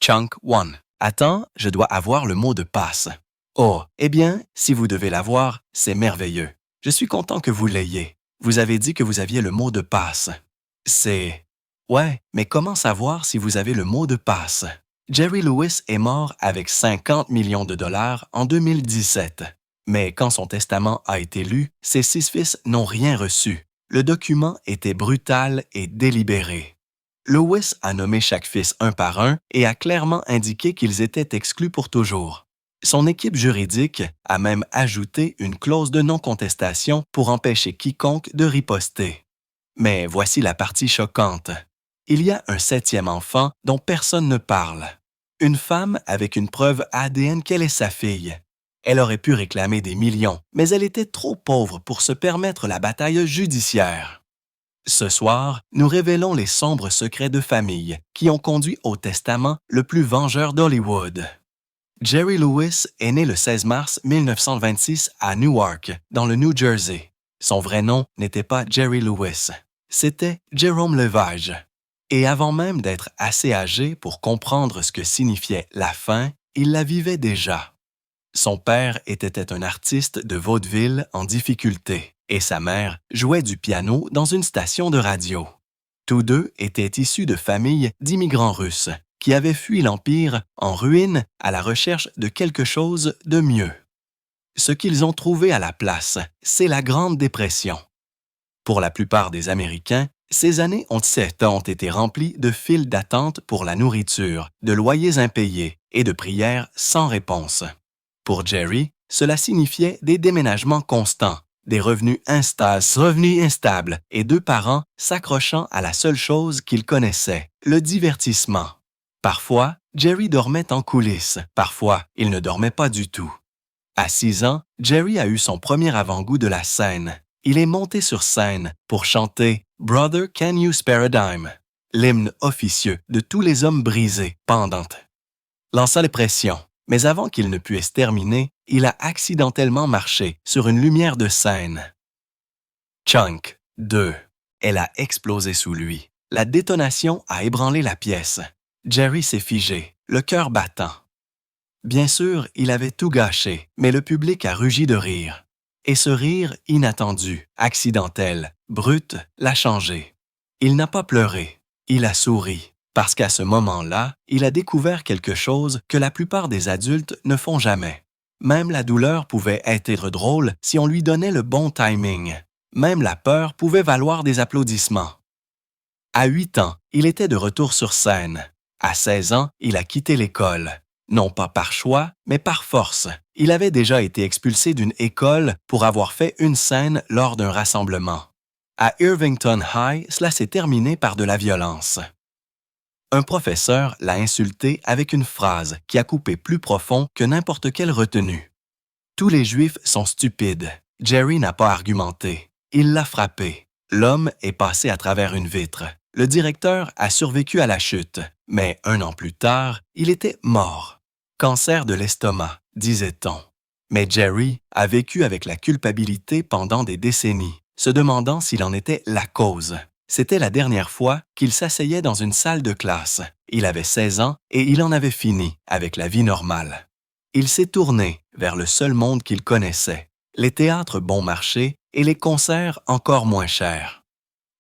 Chunk 1. Attends, je dois avoir le mot de passe. Oh, eh bien, si vous devez l'avoir, c'est merveilleux. Je suis content que vous l'ayez. Vous avez dit que vous aviez le mot de passe. C'est... Ouais, mais comment savoir si vous avez le mot de passe? Jerry Lewis est mort avec 50 millions de dollars en 2017. Mais quand son testament a été lu, ses 6 fils n'ont rien reçu. Le document était brutal et délibéré. Lewis a nommé chaque fils un par un et a clairement indiqué qu'ils étaient exclus pour toujours. Son équipe juridique a même ajouté une clause de non-contestation pour empêcher quiconque de riposter. Mais voici la partie choquante. Il y a un 7e enfant dont personne ne parle. Une femme avec une preuve ADN qu'elle est sa fille. Elle aurait pu réclamer des millions, mais elle était trop pauvre pour se permettre la bataille judiciaire. Ce soir, nous révélons les sombres secrets de famille qui ont conduit au testament le plus vengeur d'Hollywood. Jerry Lewis est né le 16 mars 1926 à Newark, dans le New Jersey. Son vrai nom n'était pas Jerry Lewis, c'était Jerome Levage. Et avant même d'être assez âgé pour comprendre ce que signifiait la faim, il la vivait déjà. Son père était un artiste de vaudeville en difficulté et sa mère jouait du piano dans une station de radio. Tous deux étaient issus de familles d'immigrants russes qui avaient fui l'Empire en ruine à la recherche de quelque chose de mieux. Ce qu'ils ont trouvé à la place, c'est la Grande Dépression. Pour la plupart des Américains, ces années ont été remplies de files d'attente pour la nourriture, de loyers impayés et de prières sans réponse. Pour Jerry, cela signifiait des déménagements constants, des revenus instables et 2 parents s'accrochant à la seule chose qu'ils connaissaient, le divertissement. Parfois, Jerry dormait en coulisses, parfois, il ne dormait pas du tout. À 6 ans, Jerry a eu son premier avant-goût de la scène. Il est monté sur scène pour chanter « Brother, can you spare a dime ?» l'hymne officieux de tous les hommes brisés, pendantes. Lança les pressions, mais avant qu'il ne puisse terminer, il a accidentellement marché sur une lumière de scène. Chunk 2. Elle a explosé sous lui. La détonation a ébranlé la pièce. Jerry s'est figé, le cœur battant. Bien sûr, il avait tout gâché, mais le public a rugi de rire. Et ce rire inattendu, accidentel, brut, l'a changé. Il n'a pas pleuré, il a souri, parce qu'à ce moment-là, il a découvert quelque chose que la plupart des adultes ne font jamais. Même la douleur pouvait être drôle si on lui donnait le bon timing. Même la peur pouvait valoir des applaudissements. À 8 ans, il était de retour sur scène. À 16 ans, il a quitté l'école. Non pas par choix, mais par force. Il avait déjà été expulsé d'une école pour avoir fait une scène lors d'un rassemblement. À Irvington High, cela s'est terminé par de la violence. Un professeur l'a insulté avec une phrase qui a coupé plus profond que n'importe quelle retenue. « Tous les Juifs sont stupides. » Jerry n'a pas argumenté. Il l'a frappé. L'homme est passé à travers une vitre. Le directeur a survécu à la chute, mais 1 an plus tard, il était mort. Cancer de l'estomac, disait-on. Mais Jerry a vécu avec la culpabilité pendant des décennies, se demandant s'il en était la cause. C'était la dernière fois qu'il s'asseyait dans une salle de classe. Il avait 16 ans et il en avait fini avec la vie normale. Il s'est tourné vers le seul monde qu'il connaissait, les théâtres bon marché et les concerts encore moins chers.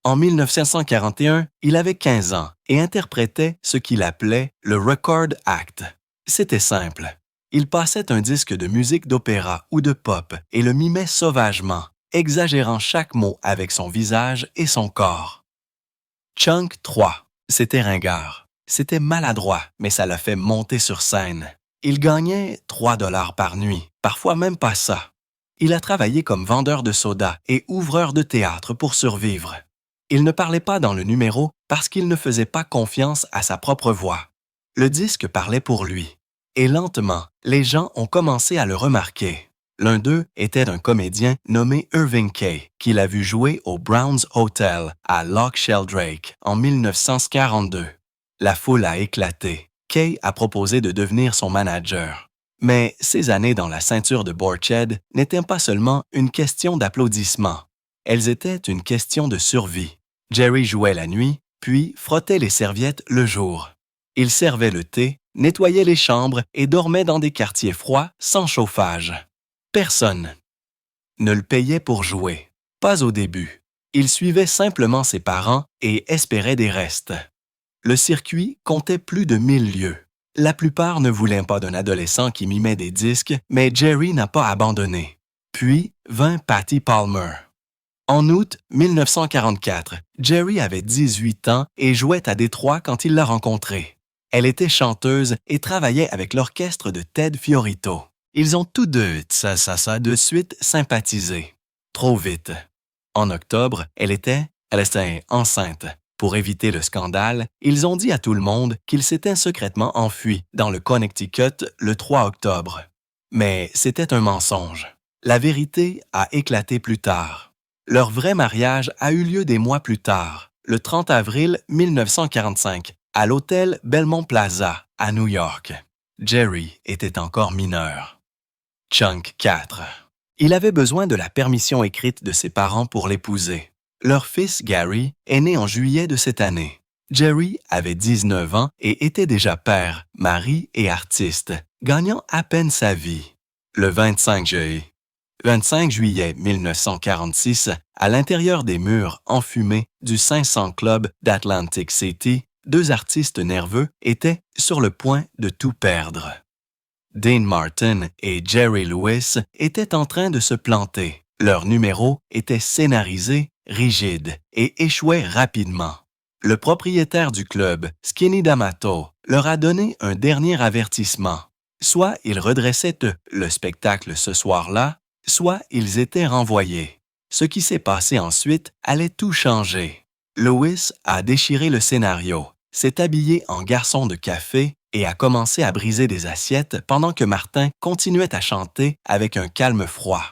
En 1941, il avait 15 ans et interprétait ce qu'il appelait le Record Act. C'était simple. Il passait un disque de musique d'opéra ou de pop et le mimait sauvagement, exagérant chaque mot avec son visage et son corps. Chunk 3. C'était ringard. C'était maladroit, mais ça l'a fait monter sur scène. Il gagnait 3 $ par nuit, parfois même pas ça. Il a travaillé comme vendeur de soda et ouvreur de théâtre pour survivre. Il ne parlait pas dans le numéro parce qu'il ne faisait pas confiance à sa propre voix. Le disque parlait pour lui. Et lentement, les gens ont commencé à le remarquer. L'un d'eux était un comédien nommé Irving Kay, qu'il a vu jouer au Brown's Hotel à Loch Sheldrake en 1942. La foule a éclaté. Kay a proposé de devenir son manager. Mais ces années dans la ceinture de Borched n'étaient pas seulement une question d'applaudissements. Elles étaient une question de survie. Jerry jouait la nuit, puis frottait les serviettes le jour. Il servait le thé, nettoyait les chambres et dormait dans des quartiers froids sans chauffage. Personne ne le payait pour jouer. Pas au début. Il suivait simplement ses parents et espérait des restes. Le circuit comptait plus de 1000 lieues. La plupart ne voulaient pas d'un adolescent qui mimait des disques, mais Jerry n'a pas abandonné. Puis vint Patty Palmer. En août 1944, Jerry avait 18 ans et jouait à Détroit quand il l'a rencontrée. Elle était chanteuse et travaillait avec l'orchestre de Ted Fiorito. Ils ont tous deux, de suite sympathisé. Trop vite. En octobre, elle était enceinte. Pour éviter le scandale, ils ont dit à tout le monde qu'ils s'étaient secrètement enfuis dans le Connecticut le 3 octobre. Mais c'était un mensonge. La vérité a éclaté plus tard. Leur vrai mariage a eu lieu des mois plus tard, le 30 avril 1945, à l'hôtel Belmont Plaza, à New York. Jerry était encore mineur. Chunk 4. Il avait besoin de la permission écrite de ses parents pour l'épouser. Leur fils, Gary, est né en juillet de cette année. Jerry avait 19 ans et était déjà père, mari et artiste, gagnant à peine sa vie. Le 25 juillet 1946, à l'intérieur des murs enfumés du 500 Club d'Atlantic City, deux artistes nerveux étaient sur le point de tout perdre. Dean Martin et Jerry Lewis étaient en train de se planter. Leur numéro était scénarisé, rigide et échouait rapidement. Le propriétaire du club, Skinny D'Amato, leur a donné un dernier avertissement. Soit ils redressaient le spectacle ce soir-là, soit ils étaient renvoyés. Ce qui s'est passé ensuite allait tout changer. Lewis a déchiré le scénario, s'est habillé en garçon de café et a commencé à briser des assiettes pendant que Martin continuait à chanter avec un calme froid.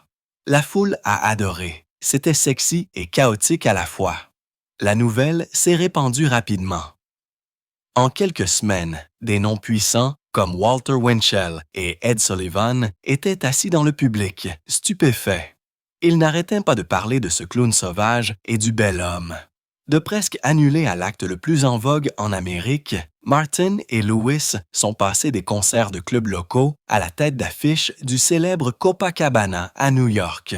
La foule a adoré. C'était sexy et chaotique à la fois. La nouvelle s'est répandue rapidement. En quelques semaines, des noms puissants comme Walter Winchell et Ed Sullivan étaient assis dans le public, stupéfaits. Ils n'arrêtaient pas de parler de ce clown sauvage et du bel homme. De presque annulés à l'acte le plus en vogue en Amérique, Martin et Lewis sont passés des concerts de clubs locaux à la tête d'affiche du célèbre Copacabana à New York.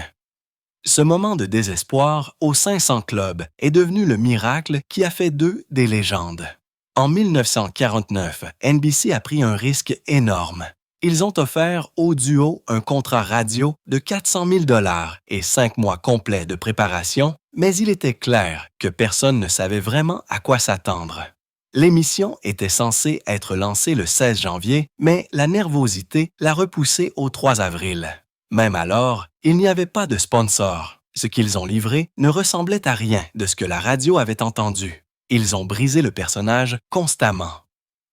Ce moment de désespoir au 500 Club est devenu le miracle qui a fait d'eux des légendes. En 1949, NBC a pris un risque énorme. Ils ont offert au duo un contrat radio de 400 000 $ et 5 mois complets de préparation, mais il était clair que personne ne savait vraiment à quoi s'attendre. L'émission était censée être lancée le 16 janvier, mais la nervosité l'a repoussée au 3 avril. Même alors, il n'y avait pas de sponsor. Ce qu'ils ont livré ne ressemblait à rien de ce que la radio avait entendu. Ils ont brisé le personnage constamment.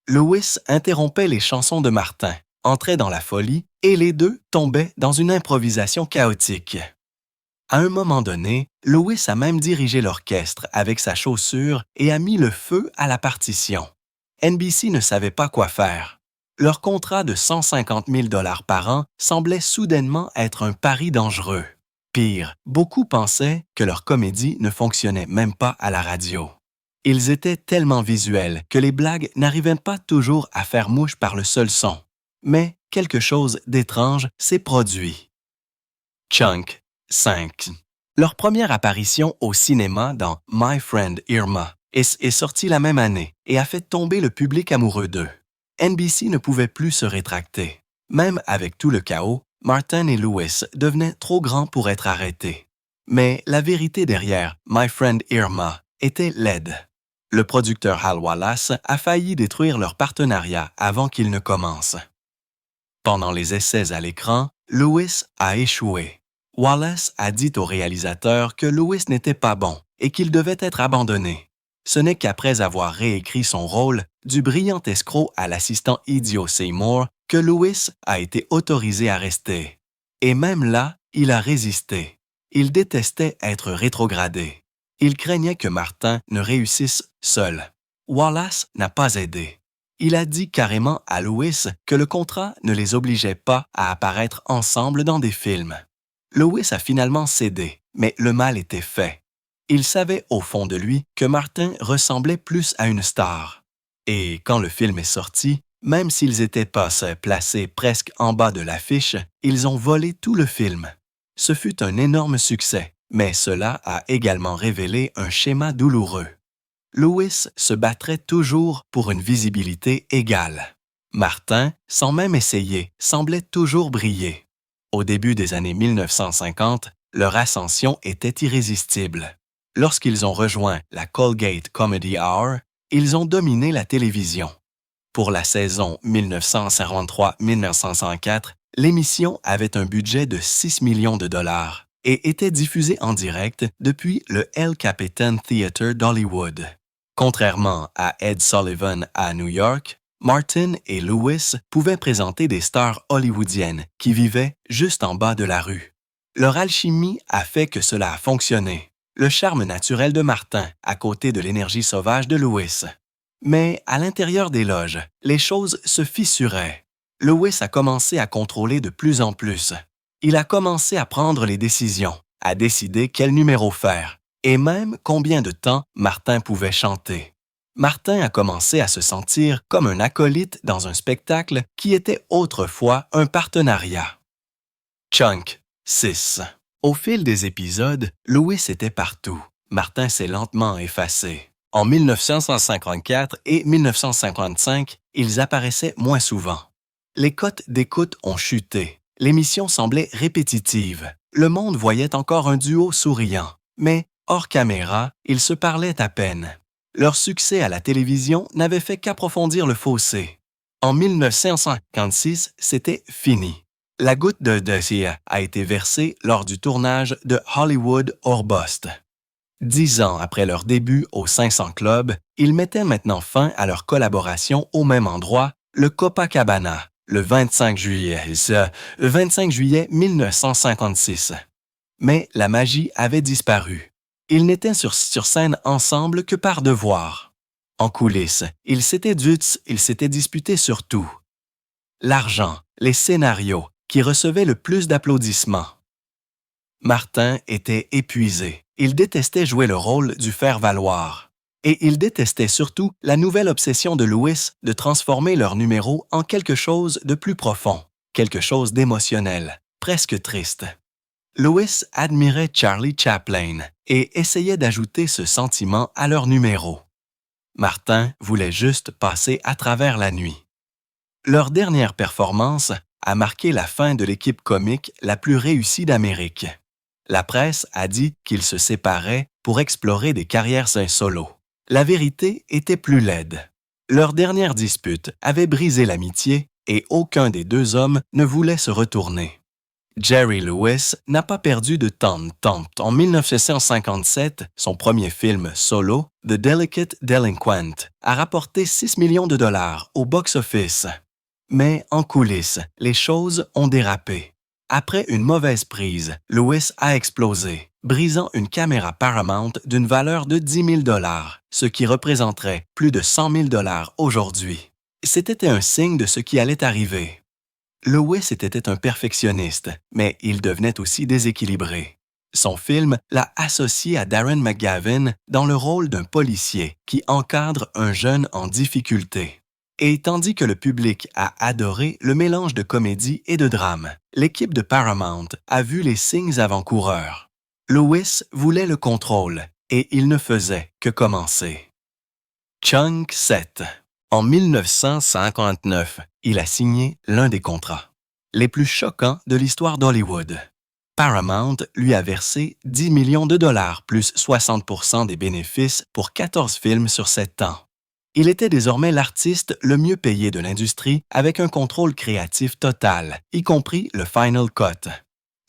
Lewis interrompait les chansons de Martin, entrait dans la folie et les deux tombaient dans une improvisation chaotique. À un moment donné, Lewis a même dirigé l'orchestre avec sa chaussure et a mis le feu à la partition. NBC ne savait pas quoi faire. Leur contrat de 150 000 $ par an semblait soudainement être un pari dangereux. Pire, beaucoup pensaient que leur comédie ne fonctionnait même pas à la radio. Ils étaient tellement visuels que les blagues n'arrivaient pas toujours à faire mouche par le seul son. Mais quelque chose d'étrange s'est produit. Chunk 5. Leur première apparition au cinéma dans My Friend Irma est sortie la même année et a fait tomber le public amoureux d'eux. NBC ne pouvait plus se rétracter. Même avec tout le chaos, Martin et Lewis devenaient trop grands pour être arrêtés. Mais la vérité derrière My Friend Irma était laide. Le producteur Hal Wallace a failli détruire leur partenariat avant qu'il ne commence. Pendant les essais à l'écran, Lewis a échoué. Wallace a dit au réalisateur que Lewis n'était pas bon et qu'il devait être abandonné. Ce n'est qu'après avoir réécrit son rôle, du brillant escroc à l'assistant idiot Seymour, que Lewis a été autorisé à rester. Et même là, il a résisté. Il détestait être rétrogradé. Il craignait que Martin ne réussisse seul. Wallace n'a pas aidé. Il a dit carrément à Lewis que le contrat ne les obligeait pas à apparaître ensemble dans des films. Lewis a finalement cédé, mais le mal était fait. Il savait au fond de lui que Martin ressemblait plus à une star. Et quand le film est sorti, même s'ils étaient pas placés presque en bas de l'affiche, ils ont volé tout le film. Ce fut un énorme succès, mais cela a également révélé un schéma douloureux. Lewis se battrait toujours pour une visibilité égale. Martin, sans même essayer, semblait toujours briller. Au début des années 1950, leur ascension était irrésistible. Lorsqu'ils ont rejoint la Colgate Comedy Hour, ils ont dominé la télévision. Pour la saison 1953-1954, l'émission avait un budget de 6 millions de dollars et était diffusée en direct depuis le El Capitan Theatre d'Hollywood. Contrairement à Ed Sullivan à New York, Martin et Lewis pouvaient présenter des stars hollywoodiennes qui vivaient juste en bas de la rue. Leur alchimie a fait que cela a fonctionné. Le charme naturel de Martin à côté de l'énergie sauvage de Lewis. Mais à l'intérieur des loges, les choses se fissuraient. Lewis a commencé à contrôler de plus en plus. Il a commencé à prendre les décisions, à décider quel numéro faire, et même combien de temps Martin pouvait chanter. Martin a commencé à se sentir comme un acolyte dans un spectacle qui était autrefois un partenariat. Chunk 6. Au fil des épisodes, Lewis était partout. Martin s'est lentement effacé. En 1954 et 1955, ils apparaissaient moins souvent. Les cotes d'écoute ont chuté. L'émission semblait répétitive. Le monde voyait encore un duo souriant. Mais, hors caméra, ils se parlaient à peine. Leur succès à la télévision n'avait fait qu'approfondir le fossé. En 1956, c'était fini. La goutte de Désir a été versée lors du tournage de Hollywood or Bust. 10 ans après leur début au 500 Club, ils mettaient maintenant fin à leur collaboration au même endroit, le Copacabana, le 25 juillet 1956. Mais la magie avait disparu. Ils n'étaient sur scène ensemble que par devoir. En coulisses, ils s'étaient disputés sur tout. L'argent, les scénarios, qui recevait le plus d'applaudissements. Martin était épuisé. Il détestait jouer le rôle du faire-valoir. Et il détestait surtout la nouvelle obsession de Lewis de transformer leur numéro en quelque chose de plus profond, quelque chose d'émotionnel, presque triste. Lewis admirait Charlie Chaplin et essayait d'ajouter ce sentiment à leur numéro. Martin voulait juste passer à travers la nuit. Leur dernière performance a marqué la fin de l'équipe comique la plus réussie d'Amérique. La presse a dit qu'ils se séparaient pour explorer des carrières solo. La vérité était plus laide. Leur dernière dispute avait brisé l'amitié et aucun des deux hommes ne voulait se retourner. Jerry Lewis n'a pas perdu de temps. En 1957, son premier film solo, The Delicate Delinquent, a rapporté 6 millions de dollars au box-office. Mais en coulisses, les choses ont dérapé. Après une mauvaise prise, Lewis a explosé, brisant une caméra Paramount d'une valeur de 10 000 $, ce qui représenterait plus de 100 000 $ aujourd'hui. C'était un signe de ce qui allait arriver. Lewis était un perfectionniste, mais il devenait aussi déséquilibré. Son film l'a associé à Darren McGavin dans le rôle d'un policier qui encadre un jeune en difficulté. Et tandis que le public a adoré le mélange de comédie et de drame, l'équipe de Paramount a vu les signes avant-coureurs. Lewis voulait le contrôle et il ne faisait que commencer. Chunk 7. En 1959, il a signé l'un des contrats les plus choquants de l'histoire d'Hollywood. Paramount lui a versé 10 millions de dollars plus 60% des bénéfices pour 14 films sur 7 ans. Il était désormais l'artiste le mieux payé de l'industrie avec un contrôle créatif total, y compris le Final Cut.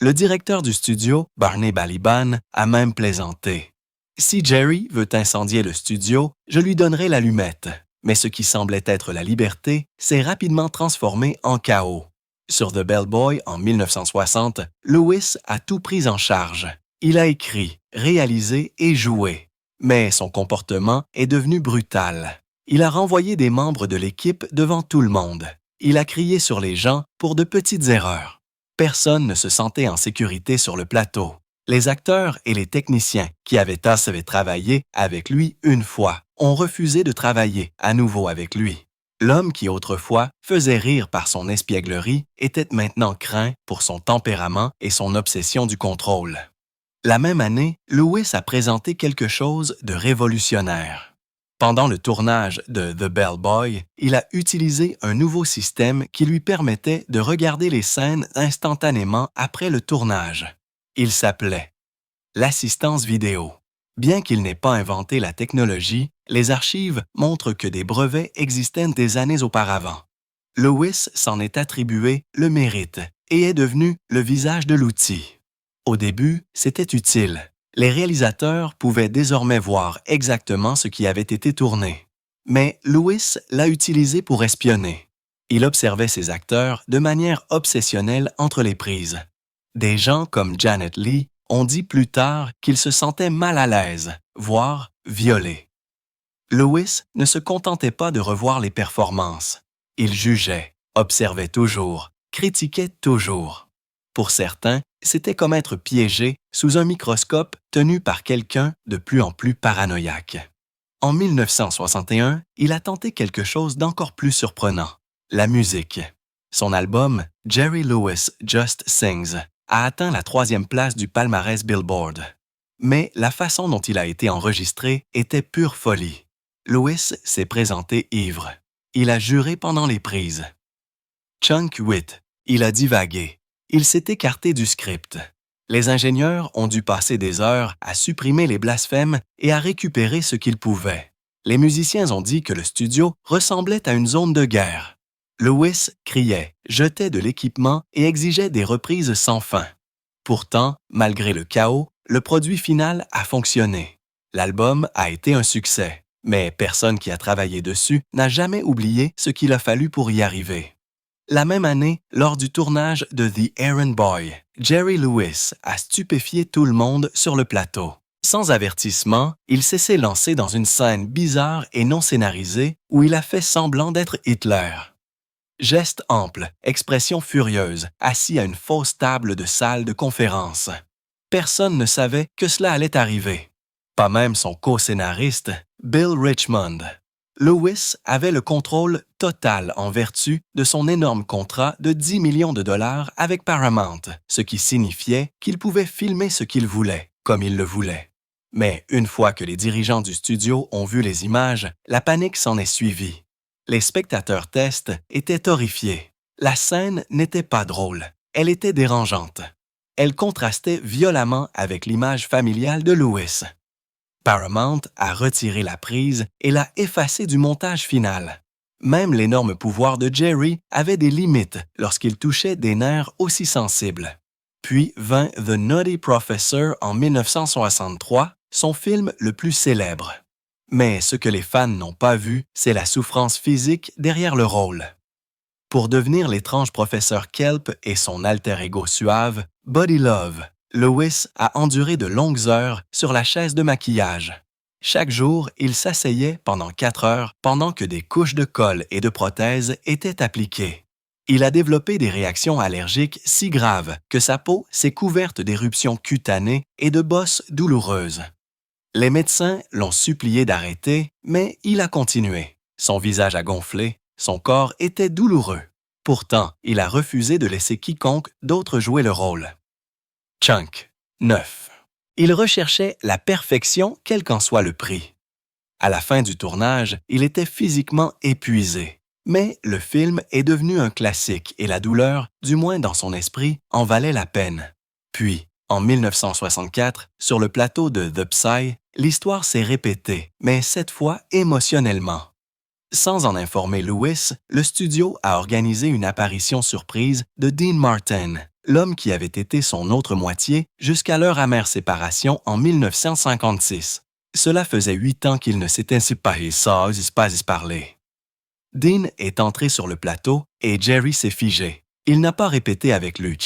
Le directeur du studio, Barney Baliban, a même plaisanté. « Si Jerry veut incendier le studio, je lui donnerai l'allumette. » Mais ce qui semblait être la liberté s'est rapidement transformé en chaos. Sur The Bellboy en 1960, Lewis a tout pris en charge. Il a écrit, réalisé et joué. Mais son comportement est devenu brutal. Il a renvoyé des membres de l'équipe devant tout le monde. Il a crié sur les gens pour de petites erreurs. Personne ne se sentait en sécurité sur le plateau. Les acteurs et les techniciens qui avaient travaillé avec lui une fois ont refusé de travailler à nouveau avec lui. L'homme qui autrefois faisait rire par son espièglerie était maintenant craint pour son tempérament et son obsession du contrôle. La même année, Lewis a présenté quelque chose de révolutionnaire. Pendant le tournage de The Bellboy, il a utilisé un nouveau système qui lui permettait de regarder les scènes instantanément après le tournage. Il s'appelait l'assistance vidéo. Bien qu'il n'ait pas inventé la technologie, les archives montrent que des brevets existaient des années auparavant. Lewis s'en est attribué le mérite et est devenu le visage de l'outil. Au début, c'était utile. Les réalisateurs pouvaient désormais voir exactement ce qui avait été tourné. Mais Lewis l'a utilisé pour espionner. Il observait ses acteurs de manière obsessionnelle entre les prises. Des gens comme Janet Leigh ont dit plus tard qu'il se sentait mal à l'aise, voire violé. Lewis ne se contentait pas de revoir les performances. Il jugeait, observait toujours, critiquait toujours. Pour certains, c'était comme être piégé sous un microscope tenu par quelqu'un de plus en plus paranoïaque. En 1961, il a tenté quelque chose d'encore plus surprenant, la musique. Son album « Jerry Lewis Just Sings » a atteint la 3e place du palmarès Billboard. Mais la façon dont il a été enregistré était pure folie. Lewis s'est présenté ivre. Il a juré pendant les prises. Chunk Witt, il a divagué. Il s'est écarté du script. Les ingénieurs ont dû passer des heures à supprimer les blasphèmes et à récupérer ce qu'ils pouvaient. Les musiciens ont dit que le studio ressemblait à une zone de guerre. Lewis criait, jetait de l'équipement et exigeait des reprises sans fin. Pourtant, malgré le chaos, le produit final a fonctionné. L'album a été un succès, mais personne qui a travaillé dessus n'a jamais oublié ce qu'il a fallu pour y arriver. La même année, lors du tournage de The Errand Boy, Jerry Lewis a stupéfié tout le monde sur le plateau. Sans avertissement, il s'est lancé dans une scène bizarre et non scénarisée où il a fait semblant d'être Hitler. Geste ample, expression furieuse, assis à une fausse table de salle de conférence. Personne ne savait que cela allait arriver. Pas même son co-scénariste, Bill Richmond. Lewis avait le contrôle total en vertu de son énorme contrat de 10 millions de dollars avec Paramount, ce qui signifiait qu'il pouvait filmer ce qu'il voulait, comme il le voulait. Mais une fois que les dirigeants du studio ont vu les images, la panique s'en est suivie. Les spectateurs test étaient horrifiés. La scène n'était pas drôle, elle était dérangeante. Elle contrastait violemment avec l'image familiale de Lewis. Paramount a retiré la prise et l'a effacée du montage final. Même l'énorme pouvoir de Jerry avait des limites lorsqu'il touchait des nerfs aussi sensibles. Puis vint The Nutty Professor en 1963, son film le plus célèbre. Mais ce que les fans n'ont pas vu, c'est la souffrance physique derrière le rôle. Pour devenir l'étrange professeur Kelp et son alter ego suave, Body Love, Lewis a enduré de longues heures sur la chaise de maquillage. Chaque jour, il s'asseyait pendant 4 heures pendant que des couches de colle et de prothèses étaient appliquées. Il a développé des réactions allergiques si graves que sa peau s'est couverte d'éruptions cutanées et de bosses douloureuses. Les médecins l'ont supplié d'arrêter, mais il a continué. Son visage a gonflé, son corps était douloureux. Pourtant, il a refusé de laisser quiconque d'autre jouer le rôle. Chunk, 9. Il recherchait la perfection quel qu'en soit le prix. À la fin du tournage, il était physiquement épuisé. Mais le film est devenu un classique et la douleur, du moins dans son esprit, en valait la peine. Puis, en 1964, sur le plateau de The Psy, l'histoire s'est répétée, mais cette fois émotionnellement. Sans en informer Lewis, le studio a organisé une apparition surprise de Dean Martin, l'homme qui avait été son autre moitié jusqu'à leur amère séparation en 1956. Cela faisait 8 ans qu'ils ne s'étaient pas parlé. Dean est entré sur le plateau et Jerry s'est figé. Il n'a pas répété avec lui.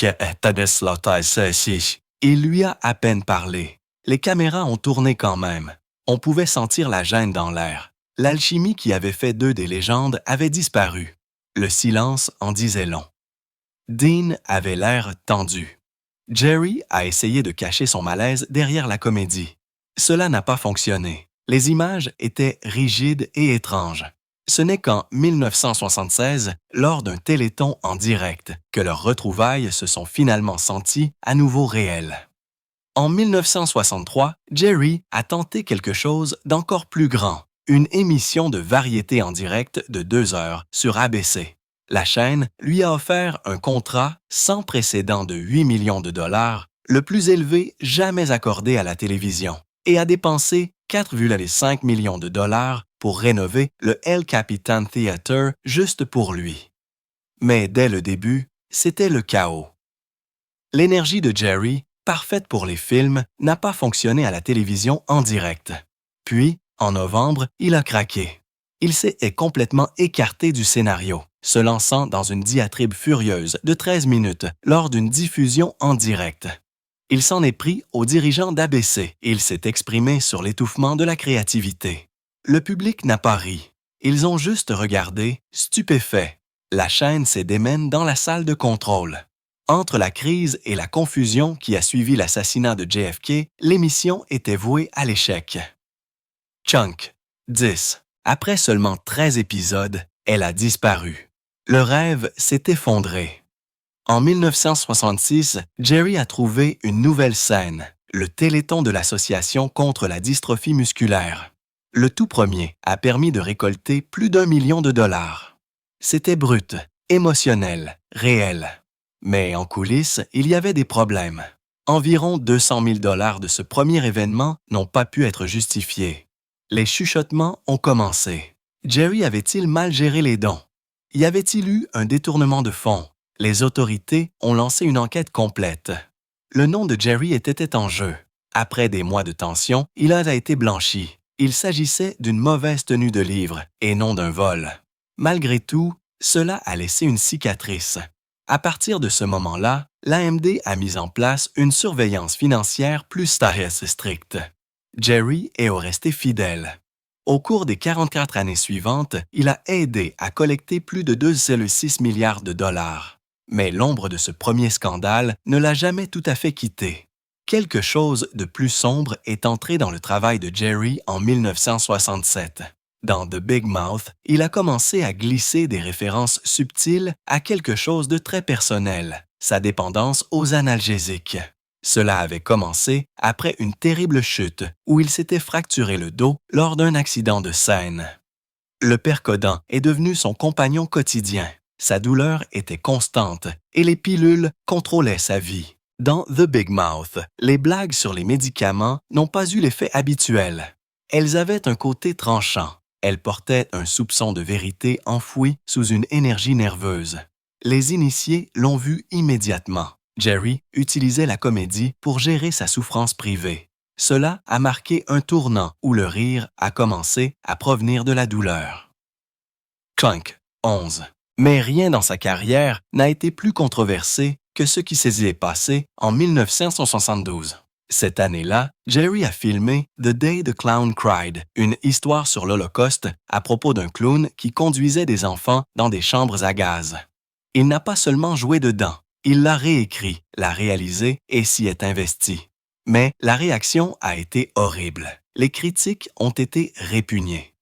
Il lui a à peine parlé. Les caméras ont tourné quand même. On pouvait sentir la gêne dans l'air. L'alchimie qui avait fait d'eux des légendes avait disparu. Le silence en disait long. Dean avait l'air tendu. Jerry a essayé de cacher son malaise derrière la comédie. Cela n'a pas fonctionné. Les images étaient rigides et étranges. Ce n'est qu'en 1976, lors d'un téléthon en direct, que leurs retrouvailles se sont finalement senties à nouveau réelles. En 1963, Jerry a tenté quelque chose d'encore plus grand, une émission de variété en direct de 2 heures sur ABC. La chaîne lui a offert un contrat sans précédent de 8 millions de dollars, le plus élevé jamais accordé à la télévision, et a dépensé 4,5 millions de dollars pour rénover le El Capitan Theater juste pour lui. Mais dès le début, c'était le chaos. L'énergie de Jerry, parfaite pour les films, n'a pas fonctionné à la télévision en direct. Puis, en novembre, il a craqué. Il s'est complètement écarté du scénario, se lançant dans une diatribe furieuse de 13 minutes lors d'une diffusion en direct. Il s'en est pris aux dirigeants d'ABC et il s'est exprimé sur l'étouffement de la créativité. Le public n'a pas ri. Ils ont juste regardé, stupéfaits. La chaîne s'est démène dans la salle de contrôle. Entre la crise et la confusion qui a suivi l'assassinat de JFK, l'émission était vouée à l'échec. Chunk, 10. Après seulement 13 épisodes, elle a disparu. Le rêve s'est effondré. En 1966, Jerry a trouvé une nouvelle scène, le Téléthon de l'Association contre la dystrophie musculaire. Le tout premier a permis de récolter plus d'1 million de dollars. C'était brut, émotionnel, réel. Mais en coulisses, il y avait des problèmes. Environ 200 000 dollars de ce premier événement n'ont pas pu être justifiés. Les chuchotements ont commencé. Jerry avait-il mal géré les dons? Y avait-il eu un détournement de fonds? Les autorités ont lancé une enquête complète. Le nom de Jerry était en jeu. Après des mois de tension, il a été blanchi. Il s'agissait d'une mauvaise tenue de livre et non d'un vol. Malgré tout, cela a laissé une cicatrice. À partir de ce moment-là, l'AMD a mis en place une surveillance financière plus stricte. Jerry est resté fidèle. Au cours des 44 années suivantes, il a aidé à collecter plus de 2,6 milliards de dollars. Mais l'ombre de ce premier scandale ne l'a jamais tout à fait quitté. Quelque chose de plus sombre est entré dans le travail de Jerry en 1967. Dans The Big Mouth, il a commencé à glisser des références subtiles à quelque chose de très personnel, sa dépendance aux analgésiques. Cela avait commencé après une terrible chute où il s'était fracturé le dos lors d'un accident de scène. Le Percodan est devenu son compagnon quotidien. Sa douleur était constante et les pilules contrôlaient sa vie. Dans The Big Mouth, les blagues sur les médicaments n'ont pas eu l'effet habituel. Elles avaient un côté tranchant. Elles portaient un soupçon de vérité enfoui sous une énergie nerveuse. Les initiés l'ont vu immédiatement. Jerry utilisait la comédie pour gérer sa souffrance privée. Cela a marqué un tournant où le rire a commencé à provenir de la douleur. Clunk, 11. Mais rien dans sa carrière n'a été plus controversé que ce qui s'est passé en 1972. Cette année-là, Jerry a filmé The Day the Clown Cried, une histoire sur l'Holocauste à propos d'un clown qui conduisait des enfants dans des chambres à gaz. Il n'a pas seulement joué dedans, il l'a réécrit, l'a réalisé et s'y est investi. Mais la réaction a été horrible. Les critiques ont été répugnées.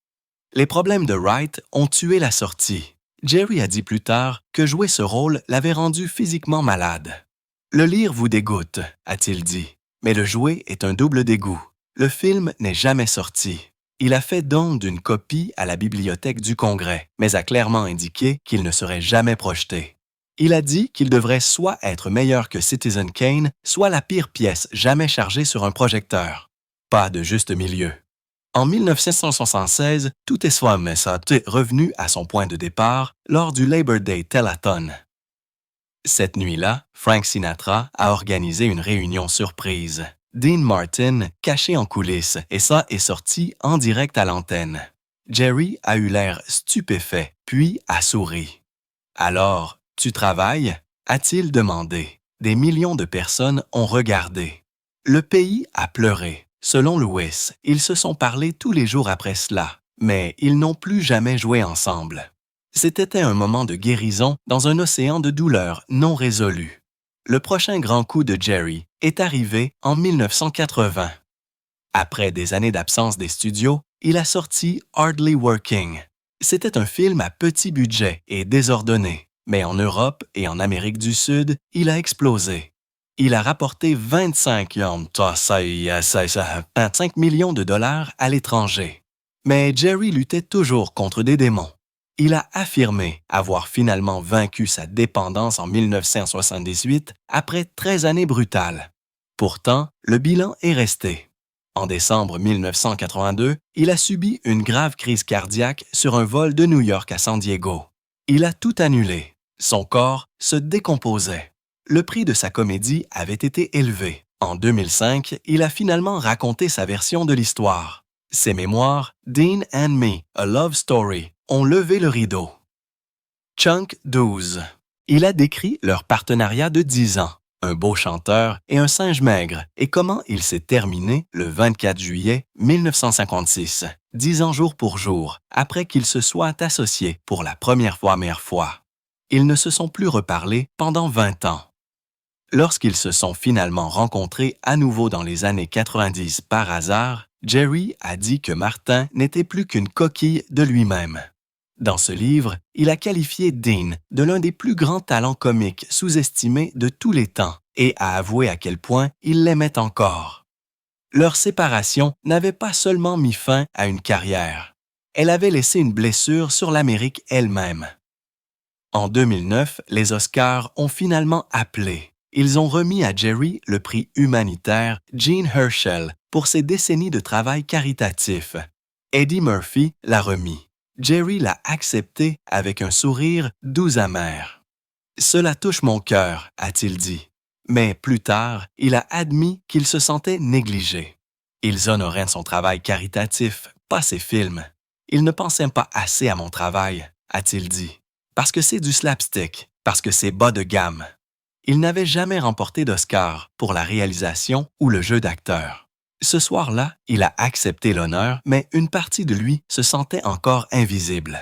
Les problèmes de Wright ont tué la sortie. Jerry a dit plus tard que jouer ce rôle l'avait rendu physiquement malade. « Le lire vous dégoûte », a-t-il dit. Mais le jouer est un double dégoût. Le film n'est jamais sorti. Il a fait don d'une copie à la Bibliothèque du Congrès, mais a clairement indiqué qu'il ne serait jamais projeté. Il a dit qu'il devrait soit être meilleur que Citizen Kane, soit la pire pièce jamais chargée sur un projecteur. Pas de juste milieu. En 1976, tout est revenu à son point de départ lors du Labor Day Telethon. Cette nuit-là, Frank Sinatra a organisé une réunion surprise. Dean Martin, caché en coulisses, et ça est sorti en direct à l'antenne. Jerry a eu l'air stupéfait, puis a souri. « Alors, tu travailles ?» a-t-il demandé. Des millions de personnes ont regardé. Le pays a pleuré. Selon Lewis, ils se sont parlé tous les jours après cela, mais ils n'ont plus jamais joué ensemble. C'était un moment de guérison dans un océan de douleurs non résolues. Le prochain grand coup de Jerry est arrivé en 1980. Après des années d'absence des studios, il a sorti Hardly Working. C'était un film à petit budget et désordonné, mais en Europe et en Amérique du Sud, il a explosé. Il a rapporté 25 millions de dollars à l'étranger. Mais Jerry luttait toujours contre des démons. Il a affirmé avoir finalement vaincu sa dépendance en 1978 après 13 années brutales. Pourtant, le bilan est resté. En décembre 1982, il a subi une grave crise cardiaque sur un vol de New York à San Diego. Il a tout annulé. Son corps se décomposait. Le prix de sa comédie avait été élevé. En 2005, il a finalement raconté sa version de l'histoire. Ses mémoires, Dean and Me, A Love Story, ont levé le rideau. Chunk 12. Il a décrit leur partenariat de 10 ans, un beau chanteur et un singe maigre, et comment il s'est terminé le 24 juillet 1956, 10 ans jour pour jour, après qu'ils se soient associés pour la première fois. Ils ne se sont plus reparlés pendant 20 ans. Lorsqu'ils se sont finalement rencontrés à nouveau dans les années 90 par hasard, Jerry a dit que Martin n'était plus qu'une coquille de lui-même. Dans ce livre, il a qualifié Dean de l'un des plus grands talents comiques sous-estimés de tous les temps et a avoué à quel point il l'aimait encore. Leur séparation n'avait pas seulement mis fin à une carrière, elle avait laissé une blessure sur l'Amérique elle-même. En 2009, les Oscars ont finalement appelé. Ils ont remis à Jerry le prix humanitaire Jean Herschel pour ses décennies de travail caritatif. Eddie Murphy l'a remis. Jerry l'a accepté avec un sourire doux amer. « Cela touche mon cœur », a-t-il dit. Mais plus tard, il a admis qu'il se sentait négligé. Ils honoraient son travail caritatif, pas ses films. « Ils ne pensaient pas assez à mon travail », a-t-il dit. Parce que c'est du slapstick, parce que c'est bas de gamme. Il n'avait jamais remporté d'Oscar pour la réalisation ou le jeu d'acteur. Ce soir-là, il a accepté l'honneur, mais une partie de lui se sentait encore invisible.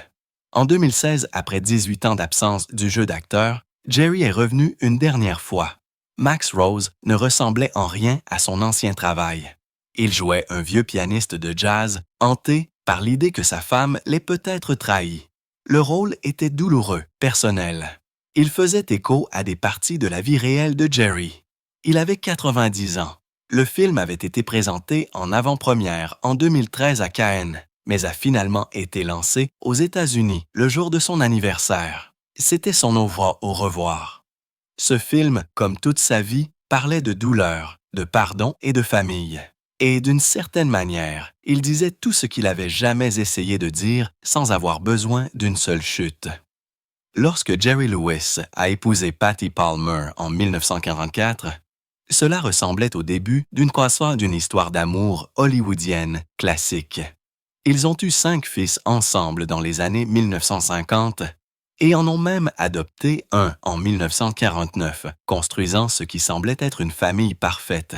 En 2016, après 18 ans d'absence du jeu d'acteur, Jerry est revenu une dernière fois. Max Rose ne ressemblait en rien à son ancien travail. Il jouait un vieux pianiste de jazz, hanté par l'idée que sa femme l'ait peut-être trahi. Le rôle était douloureux, personnel. Il faisait écho à des parties de la vie réelle de Jerry. Il avait 90 ans. Le film avait été présenté en avant-première en 2013 à Cannes, mais a finalement été lancé aux États-Unis le jour de son anniversaire. C'était son au revoir. Ce film, comme toute sa vie, parlait de douleur, de pardon et de famille. Et d'une certaine manière, il disait tout ce qu'il avait jamais essayé de dire sans avoir besoin d'une seule chute. Lorsque Jerry Lewis a épousé Patty Palmer en 1944, cela ressemblait au début d'une croissance d'une histoire d'amour hollywoodienne classique. Ils ont eu 5 fils ensemble dans les années 1950 et en ont même adopté un en 1949, construisant ce qui semblait être une famille parfaite.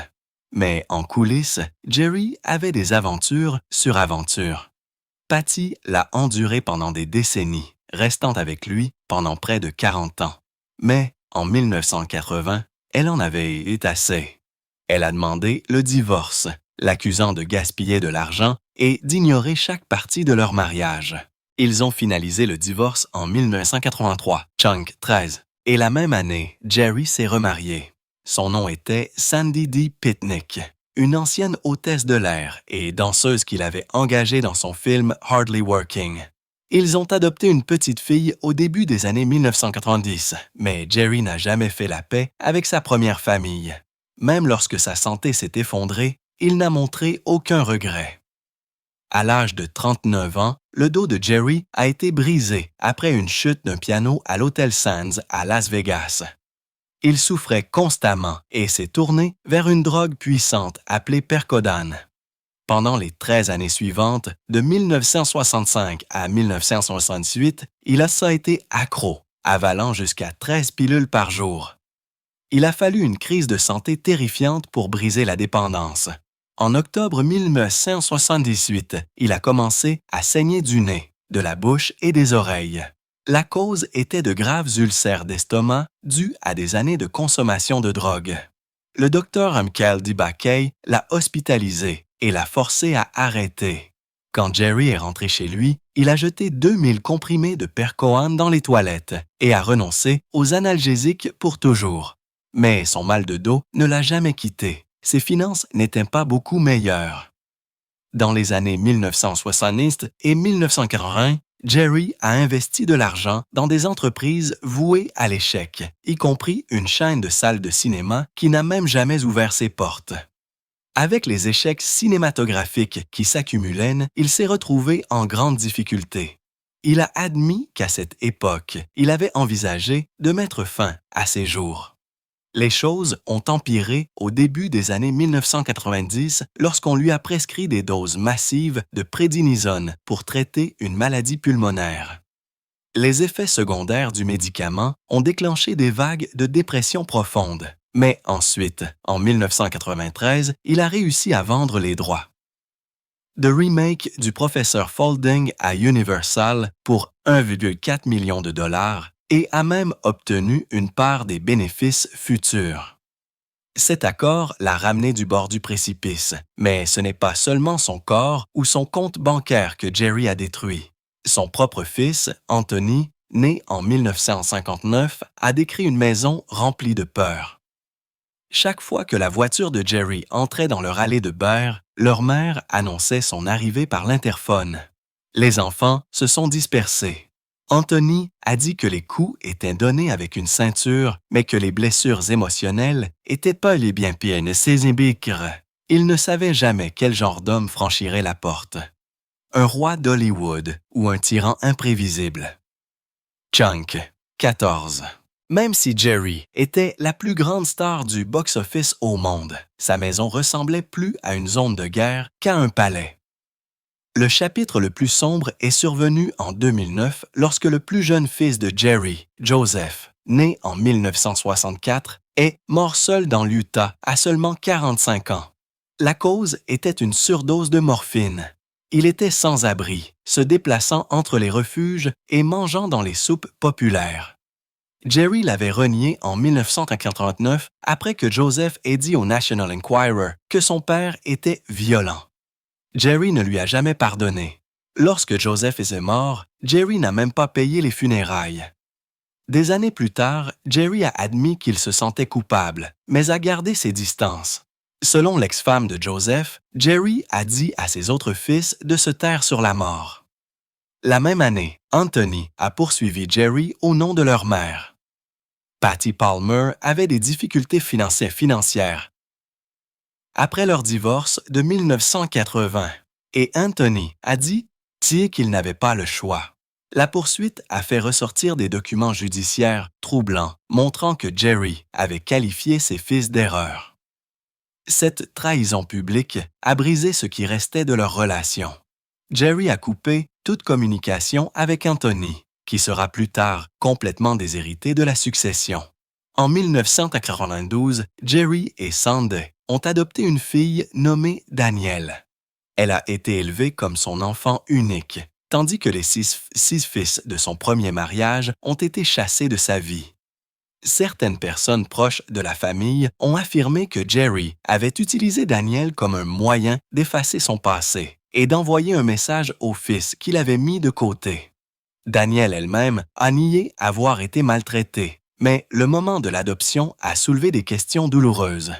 Mais en coulisses, Jerry avait des aventures sur aventures. Patty l'a enduré pendant des décennies, restant avec lui pendant près de 40 ans. Mais en 1980, elle en avait eu assez. Elle a demandé le divorce, l'accusant de gaspiller de l'argent et d'ignorer chaque partie de leur mariage. Ils ont finalisé le divorce en 1983, Chunk 13, et la même année, Jerry s'est remarié. Son nom était Sandy Dee Pitnick, une ancienne hôtesse de l'air et danseuse qu'il avait engagée dans son film Hardly Working. Ils ont adopté une petite fille au début des années 1990, mais Jerry n'a jamais fait la paix avec sa première famille. Même lorsque sa santé s'est effondrée, il n'a montré aucun regret. À l'âge de 39 ans, le dos de Jerry a été brisé après une chute d'un piano à l'Hôtel Sands à Las Vegas. Il souffrait constamment et s'est tourné vers une drogue puissante appelée Percodan. Pendant les 13 années suivantes, de 1965 à 1968, il a été accro, avalant jusqu'à 13 pilules par jour. Il a fallu une crise de santé terrifiante pour briser la dépendance. En octobre 1978, il a commencé à saigner du nez, de la bouche et des oreilles. La cause était de graves ulcères d'estomac dus à des années de consommation de drogue. Le docteur Michael DiBacchei l'a hospitalisé et l'a forcé à arrêter. Quand Jerry est rentré chez lui, il a jeté 2000 comprimés de Percoan dans les toilettes et a renoncé aux analgésiques pour toujours. Mais son mal de dos ne l'a jamais quitté. Ses finances n'étaient pas beaucoup meilleures. Dans les années 1970 et 1980, Jerry a investi de l'argent dans des entreprises vouées à l'échec, y compris une chaîne de salles de cinéma qui n'a même jamais ouvert ses portes. Avec les échecs cinématographiques qui s'accumulaient, il s'est retrouvé en grande difficulté. Il a admis qu'à cette époque, il avait envisagé de mettre fin à ses jours. Les choses ont empiré au début des années 1990 lorsqu'on lui a prescrit des doses massives de prédnisone pour traiter une maladie pulmonaire. Les effets secondaires du médicament ont déclenché des vagues de dépression profonde, mais ensuite, en 1993, il a réussi à vendre les droits. The remake du professeur Folding à Universal pour 1,4 million de dollars et a même obtenu une part des bénéfices futurs. Cet accord l'a ramené du bord du précipice, mais ce n'est pas seulement son corps ou son compte bancaire que Jerry a détruit. Son propre fils, Anthony, né en 1959, a décrit une maison remplie de peur. Chaque fois que la voiture de Jerry entrait dans leur allée de beurre, leur mère annonçait son arrivée par l'interphone. Les enfants se sont dispersés. Anthony a dit que les coups étaient donnés avec une ceinture, mais que les blessures émotionnelles étaient pas les bien piennes sézibicres. Il ne savait jamais quel genre d'homme franchirait la porte. Un roi d'Hollywood ou un tyran imprévisible. Chunk, 14. Même si Jerry était la plus grande star du box-office au monde, sa maison ressemblait plus à une zone de guerre qu'à un palais. Le chapitre le plus sombre est survenu en 2009 lorsque le plus jeune fils de Jerry, Joseph, né en 1964, est mort seul dans l'Utah à seulement 45 ans. La cause était une surdose de morphine. Il était sans abri, se déplaçant entre les refuges et mangeant dans les soupes populaires. Jerry l'avait renié en 1989 après que Joseph ait dit au National Enquirer que son père était violent. Jerry ne lui a jamais pardonné. Lorsque Joseph est mort, Jerry n'a même pas payé les funérailles. Des années plus tard, Jerry a admis qu'il se sentait coupable, mais a gardé ses distances. Selon l'ex-femme de Joseph, Jerry a dit à ses autres fils de se taire sur la mort. La même année, Anthony a poursuivi Jerry au nom de leur mère. Patty Palmer avait des difficultés financières après leur divorce de 1980, et Anthony a dit qu'il n'avait pas le choix. La poursuite a fait ressortir des documents judiciaires troublants montrant que Jerry avait qualifié ses fils d'erreurs. Cette trahison publique a brisé ce qui restait de leur relation. Jerry a coupé toute communication avec Anthony, qui sera plus tard complètement déshérité de la succession. En 1992, Jerry et Sandy ont adopté une fille nommée Danielle. Elle a été élevée comme son enfant unique, tandis que les six fils de son premier mariage ont été chassés de sa vie. Certaines personnes proches de la famille ont affirmé que Jerry avait utilisé Danielle comme un moyen d'effacer son passé et d'envoyer un message au fils qu'il avait mis de côté. Danielle elle-même a nié avoir été maltraitée, mais le moment de l'adoption a soulevé des questions douloureuses.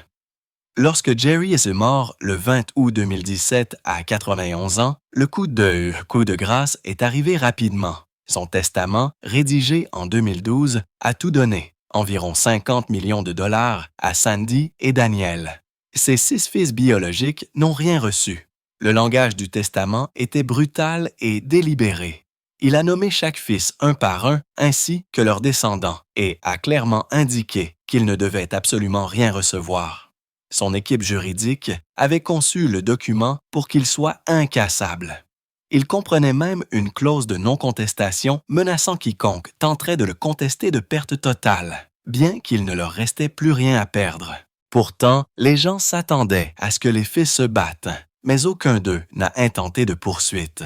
Lorsque Jerry est mort le 20 août 2017 à 91 ans, le coup de grâce est arrivé rapidement. Son testament, rédigé en 2012, a tout donné, environ 50 millions de dollars, à Sandy et Danielle. Ses 6 fils biologiques n'ont rien reçu. Le langage du testament était brutal et délibéré. Il a nommé chaque fils un par un ainsi que leurs descendants et a clairement indiqué qu'ils ne devaient absolument rien recevoir. Son équipe juridique avait conçu le document pour qu'il soit incassable. Il comprenait même une clause de non-contestation menaçant quiconque tenterait de le contester de perte totale, bien qu'il ne leur restait plus rien à perdre. Pourtant, les gens s'attendaient à ce que les fils se battent, mais aucun d'eux n'a intenté de poursuite.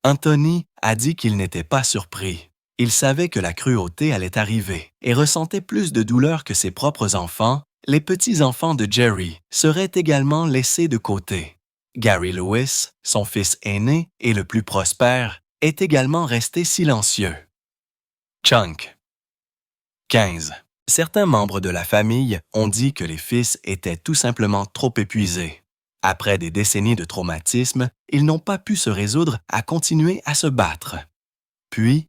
Anthony a dit qu'il n'était pas surpris. Il savait que la cruauté allait arriver et ressentait plus de douleur que ses propres enfants. Les petits-enfants de Jerry seraient également laissés de côté. Gary Lewis, son fils aîné et le plus prospère, est également resté silencieux. Chunk. 15. Certains membres de la famille ont dit que les fils étaient tout simplement trop épuisés. Après des décennies de traumatisme, ils n'ont pas pu se résoudre à continuer à se battre. Puis,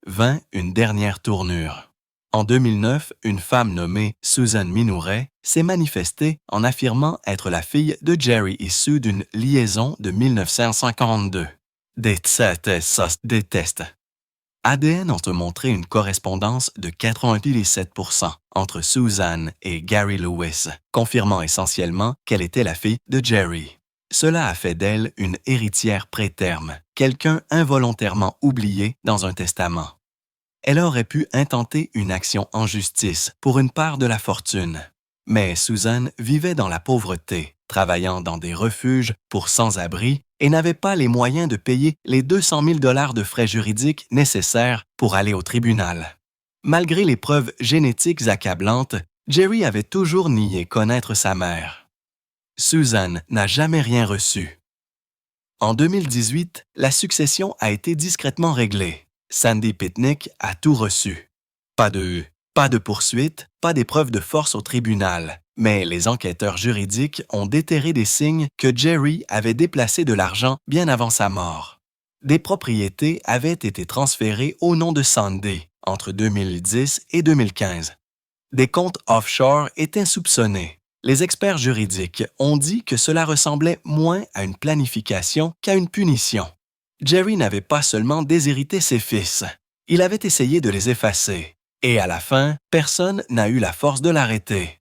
vint une dernière tournure. En 2009, une femme nommée Susan Minouret s'est manifestée en affirmant être la fille de Jerry issue d'une liaison de 1952. Des tests ADN ont montré une correspondance de 97% entre Susan et Gary Lewis, confirmant essentiellement qu'elle était la fille de Jerry. Cela a fait d'elle une héritière préterme, quelqu'un involontairement oublié dans un testament. Elle aurait pu intenter une action en justice pour une part de la fortune. Mais Susan vivait dans la pauvreté, travaillant dans des refuges pour sans-abri et n'avait pas les moyens de payer les 200 000 $ de frais juridiques nécessaires pour aller au tribunal. Malgré les preuves génétiques accablantes, Jerry avait toujours nié connaître sa mère. Susan n'a jamais rien reçu. En 2018, la succession a été discrètement réglée. Sandy Pitnick a tout reçu. Pas de poursuite, pas d'épreuve de force au tribunal, mais les enquêteurs juridiques ont déterré des signes que Jerry avait déplacé de l'argent bien avant sa mort. Des propriétés avaient été transférées au nom de Sandy entre 2010 et 2015. Des comptes offshore étaient soupçonnés. Les experts juridiques ont dit que cela ressemblait moins à une planification qu'à une punition. Jerry n'avait pas seulement déshérité ses fils, il avait essayé de les effacer. Et à la fin, personne n'a eu la force de l'arrêter.